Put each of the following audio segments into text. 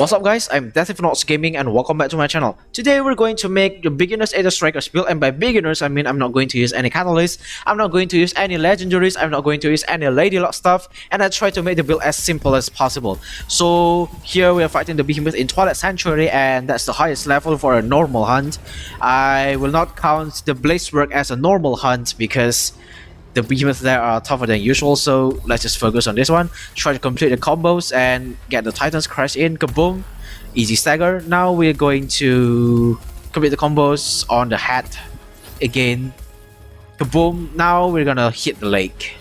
What's up guys, I'm DeatHInfernoXxGaming and welcome back to my channel. Today we're going to make the beginner's Aether Strikers build, and by beginners I mean I'm not going to use any catalysts, I'm not going to use any legendaries, I'm not going to use any lady luck stuff, and I try to make the build as simple as possible. So here we are fighting the behemoth in Twilight Sanctuary, and that's the highest level for a normal hunt. I will not count the blaze work as a normal hunt because the behemoths there are tougher than usual, so let's just focus on this one. Try to complete the combos and get the Titans crash in. Kaboom! Easy stagger. Now we're going to complete the combos on the hat again. Kaboom! Now we're gonna hit the lake.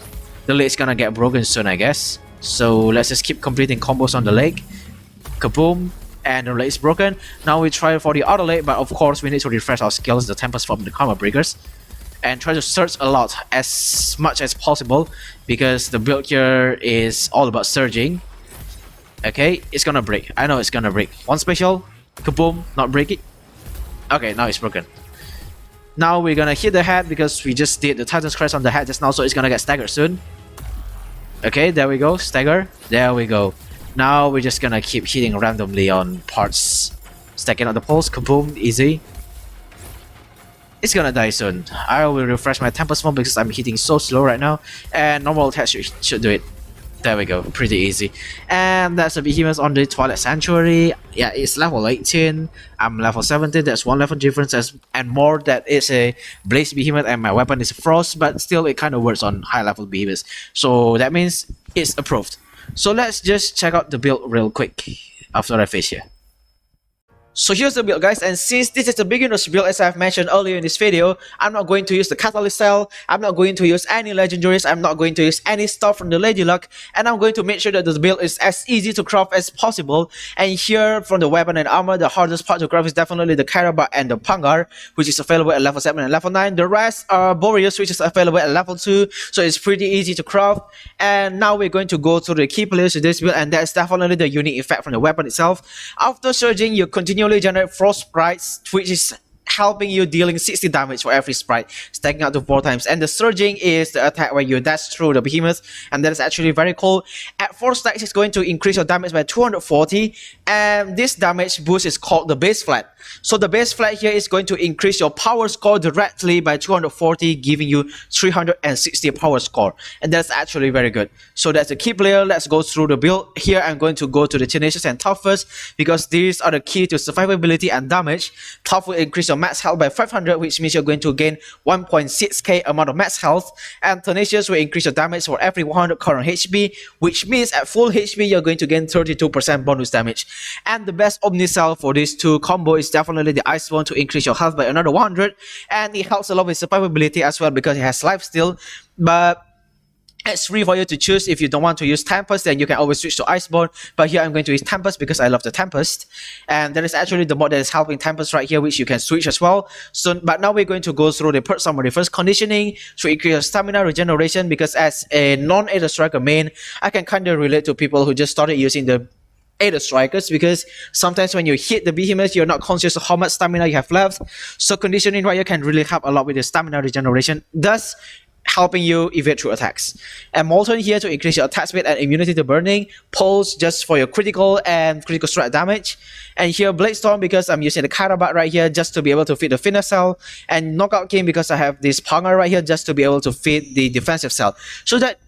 The lake's gonna get broken soon, I guess. So let's just keep completing combos on the lake. Kaboom! And the lake is broken. Now we try for the other lake, but of course we need to refresh our skills, the Tempest from the Karma Breakers, and try to search a lot, as much as possible, because the build here is all about surging. Okay, it's gonna break. I know it's gonna break. One special, kaboom, not break it. Okay, now it's broken. Now we're gonna hit the head because we just did the Titan's Crest on the head just now, so it's gonna get staggered soon. Okay, there we go, stagger. There we go. Now we're just gonna keep hitting randomly on parts. Stacking up the pulse, kaboom, easy. It's gonna die soon. I will refresh my Tempest form because I'm hitting so slow right now, and normal attack should do it. There we go, pretty easy. And that's the behemoth on the Twilight Sanctuary. Yeah, it's level 18. I'm level 17. That's one level difference, and more that is a blaze behemoth and my weapon is frost, but still it kind of works on high level behemoths. So that means it's approved. So let's just check out the build real quick after I finish here. So here's the build guys, and since this is a beginner's build as I've mentioned earlier in this video, I'm not going to use the catalyst cell, I'm not going to use any legendaries, I'm not going to use any stuff from the lady luck, and I'm going to make sure that the build is as easy to craft as possible. And here from the weapon and armor, the hardest part to craft is definitely the Karabat and the Pangar, which is available at level 7 and level 9. The rest are Boreas, which is available at level 2, so it's pretty easy to craft. And now we're going to go through the key players of this build, and that's definitely the unique effect from the weapon itself. After surging, you continually generate frost sprites, which is helping you dealing 60 damage for every sprite, stacking out to 4 times. And the surging is the attack where you dash through the behemoth, and that is actually very cool. At 4 stacks, it's going to increase your damage by 240, and this damage boost is called the base flat. So the base flat here is going to increase your power score directly by 240, giving you 360 power score, and that's actually very good. So that's the key player. Let's go through the build. Here I'm going to go to the Tenacious and Tough first, because these are the key to survivability and damage. Tough will increase your max health by 500, which means you're going to gain 1.6k amount of max health, and Tenacious will increase your damage for every 100 current HP, which means at full HP you're going to gain 32% bonus damage. And the best Omni Cell for these two combo is definitely the Iceborne to increase your health by another 100, and it helps a lot with survivability as well because it has lifesteal. But it's free for you to choose. If you don't want to use Tempest, then you can always switch to Iceborne, but here I'm going to use Tempest because I love the Tempest, and there is actually the mod that is helping Tempest right here, which you can switch as well. So but now we're going to go through the perk summary. First, conditioning to increase your stamina regeneration, because as a non-Aether Striker main, I can kind of relate to people who just started using the Aether Strikers, because sometimes when you hit the behemoth, you're not conscious of how much stamina you have left. So conditioning right here can really help a lot with the stamina regeneration, thus helping you evade through attacks. And Molten here to increase your attack speed and immunity to burning. Pulse just for your critical and critical strike damage. And here Bladestorm because I'm using the Karabat right here just to be able to feed the fitness cell. And Knockout King because I have this Pangar right here just to be able to feed the defensive cell. So that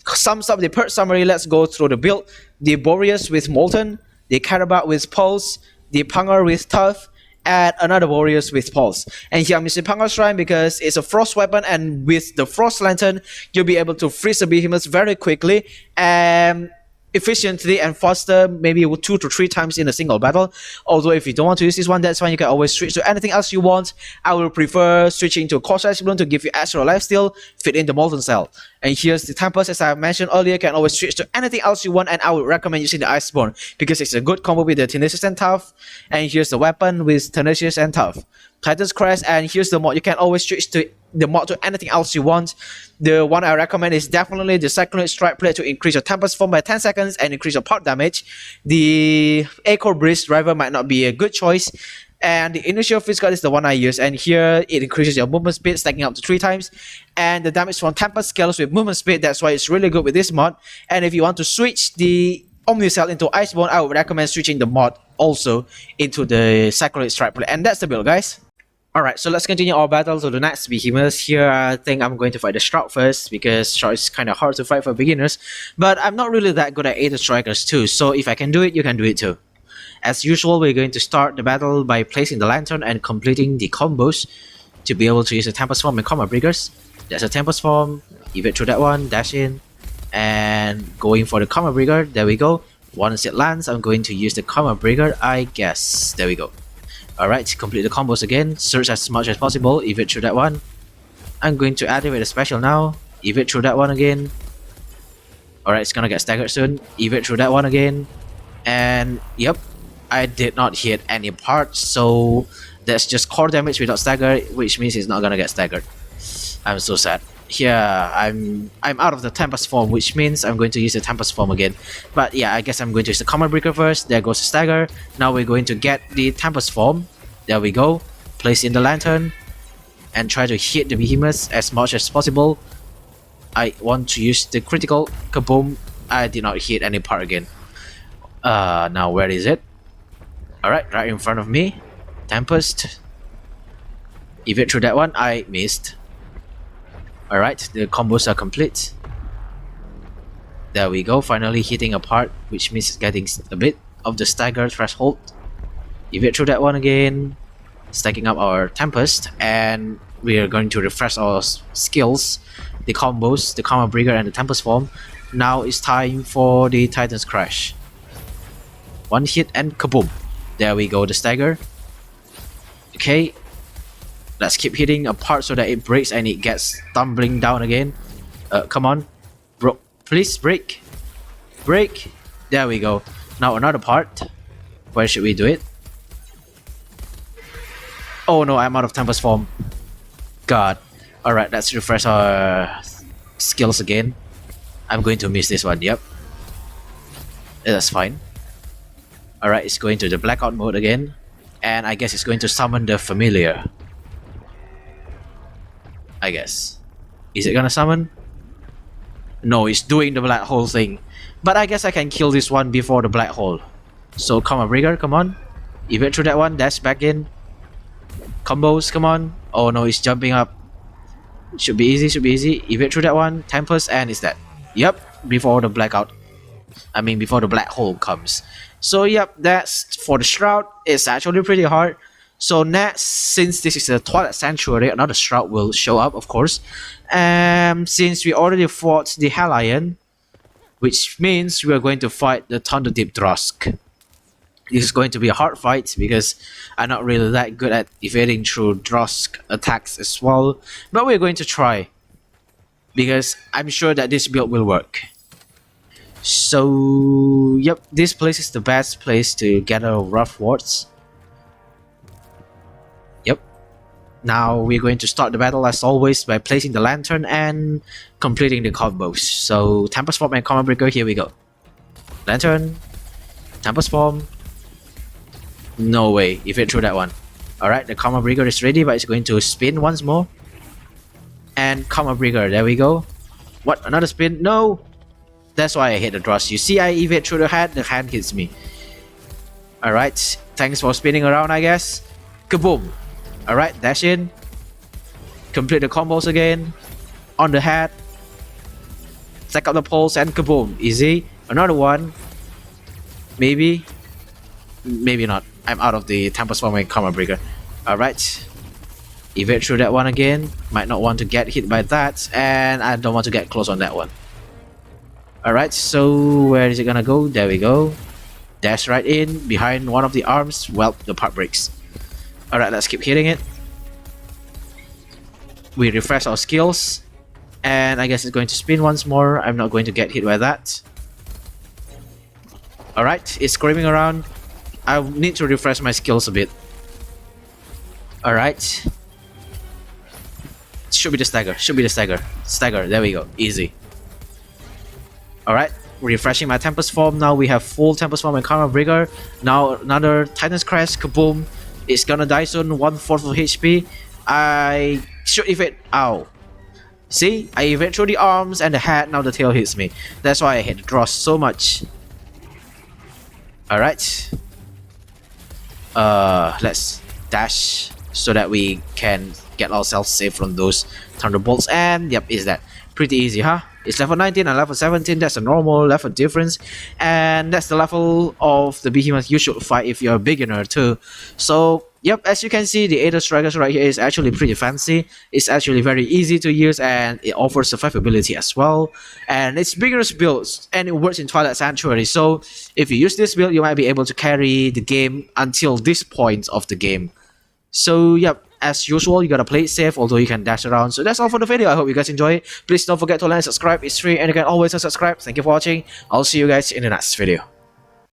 sums up the perk summary. Let's go through the build. The Boreas with Molten, the Karabat with Pulse, the Pangar with Tough, and another Warriors with Pulse. And here I'm using Pangar Shrine because it's a frost weapon, and with the Frost Lantern you'll be able to freeze the behemoths very quickly and efficiently and faster, maybe 2 to 3 times in a single battle. Although if you don't want to use this one, that's fine, you can always switch to anything else you want. I will prefer switching to Corsair's Bloom to give you extra lifesteal, fit in the Molten Cell. And here's the Tempest, as I mentioned earlier, you can always switch to anything else you want, and I would recommend using the Iceborne because it's a good combo with the Tenacious and Tough. And here's the weapon with Tenacious and Tough. Titan's Crest, and here's the mod. You can always switch to the mod to anything else you want. The one I recommend is definitely the Cyclonic Strike Plate to increase your Tempest form by 10 seconds and increase your part damage. The Echo Breeze Driver might not be a good choice. And the Initial Fist Guard is the one I use, and here it increases your movement speed, stacking up to 3 times. And the damage from Tempest scales with movement speed, that's why it's really good with this mod. And if you want to switch the Omnicell into Iceborne, I would recommend switching the mod also into the Cycloid Strike plate. And that's the build, guys. Alright, so let's continue our battle to the next behemoths. Here, I think I'm going to fight the Shroud first, because Shroud is kind of hard to fight for beginners. But I'm not really that good at Aether Strikers too, so if I can do it, you can do it too. As usual, we're going to start the battle by placing the lantern and completing the combos to be able to use the Tempest Form and Combat Breakers. There's a Tempest Form, evade through that one, dash in, and going for the Combat Breaker. There we go. Once it lands, I'm going to use the Combat Breaker, I guess. There we go. Alright, complete the combos again, search as much as possible, evade through that one. I'm going to activate the special now, evade through that one again. Alright, it's gonna get staggered soon, evade through that one again. And yep, I did not hit any part, so that's just core damage without stagger, which means it's not gonna get staggered. I'm so sad. Here, I'm out of the Tempest Form, which means I'm going to use the Tempest Form again. But yeah, I guess I'm going to use the Combat Breaker first. There goes the stagger. Now we're going to get the Tempest Form. There we go. Place in the lantern and try to hit the behemoths as much as possible. I want to use the critical. Kaboom! I did not hit any part again. Now where is it? Alright, right in front of me. Tempest. Evade through that one. I missed. Alright, the combos are complete. There we go, finally hitting a part, which means getting a bit of the stagger threshold. Evade through that one again. Stacking up our Tempest, and we are going to refresh our skills, the combos, the Combat Breaker and the Tempest Form. Now it's time for the Titan's Crash. One hit and kaboom. There we go, the stagger. Okay. Let's keep hitting a part so that it breaks and it gets tumbling down again. Come on. Bro, please break. Break. There we go. Now another part. Where should we do it? Oh no, I'm out of Tempest Form. God. Alright, let's refresh our skills again. I'm going to miss this one, yep. That's fine. Alright, it's going to the blackout mode again. And I guess it's going to summon the familiar. I guess. Is it gonna summon? No, it's doing the black hole thing. But I guess I can kill this one before the black hole. So Combat Breaker, come on. Evade through that one, dash back in. Combos, come on. Oh no, it's jumping up. Should be easy, should be easy. Evade through that one, Tempest, and it's that. Yep, before the blackout. I mean before the black hole comes. So yep, that's for the Shroud. It's actually pretty hard. So next, since this is a Twilight Sanctuary, another Shroud will show up, of course. Since we already fought the Hellion, which means we are going to fight the Thunderdeep Drosk. This is going to be a hard fight because I'm not really that good at evading through Drosk attacks as well. But we're going to try, because I'm sure that this build will work. So, yep, this place is the best place to gather rough wards. Now we're going to start the battle as always by placing the lantern and completing the combos. So Tempest Form and Combat Breaker, here we go. Lantern, Tempest Form. No way, evade through that one. Alright, the Combat Breaker is ready, but it's going to spin once more. And Combat Breaker, there we go. What, another spin? No! That's why I hit the Dross. You see I evade through the hand hits me. Alright, thanks for spinning around I guess. Kaboom! Alright, dash in. Complete the combos again. On the head. Stack up the poles and kaboom. Easy. Another one. Maybe. Maybe not. I'm out of the Tempest Form and Combat Breaker. Alright. Evade through that one again. Might not want to get hit by that. And I don't want to get close on that one. Alright, so where is it gonna go? There we go. Dash right in. Behind one of the arms. Well, the part breaks. Alright, let's keep hitting it. We refresh our skills. And I guess it's going to spin once more. I'm not going to get hit by that. Alright, it's screaming around. I need to refresh my skills a bit. Alright. Should be the stagger. Should be the stagger. Stagger, there we go. Easy. Alright, refreshing my Tempest Form. Now we have full Tempest Form and Combat Breaker. Now another Titan's Crash. Kaboom. It's gonna die soon, 1/4 of HP. I should evade. Ow. See? I evade through the arms and the head, now the tail hits me. That's why I hate the draw so much. Alright. Let's dash so that we can get ourselves safe from those thunderbolts. And yep, is that pretty easy, huh? It's level 19 and level 17. That's a normal level difference, and that's the level of the behemoth you should fight if you're a beginner too. So yep, as you can see, the Aether strikers right here is actually pretty fancy. It's actually very easy to use, and it offers survivability as well. And it's beginner's builds, and it works in Twilight Sanctuary. So if you use this build, you might be able to carry the game until this point of the game. So yep, as usual, you gotta play it safe, although you can dash around. So that's all for the video. I hope you guys enjoy it. Please don't forget to like and subscribe. It's free and you can always unsubscribe. Thank you for watching. I'll see you guys in the next video.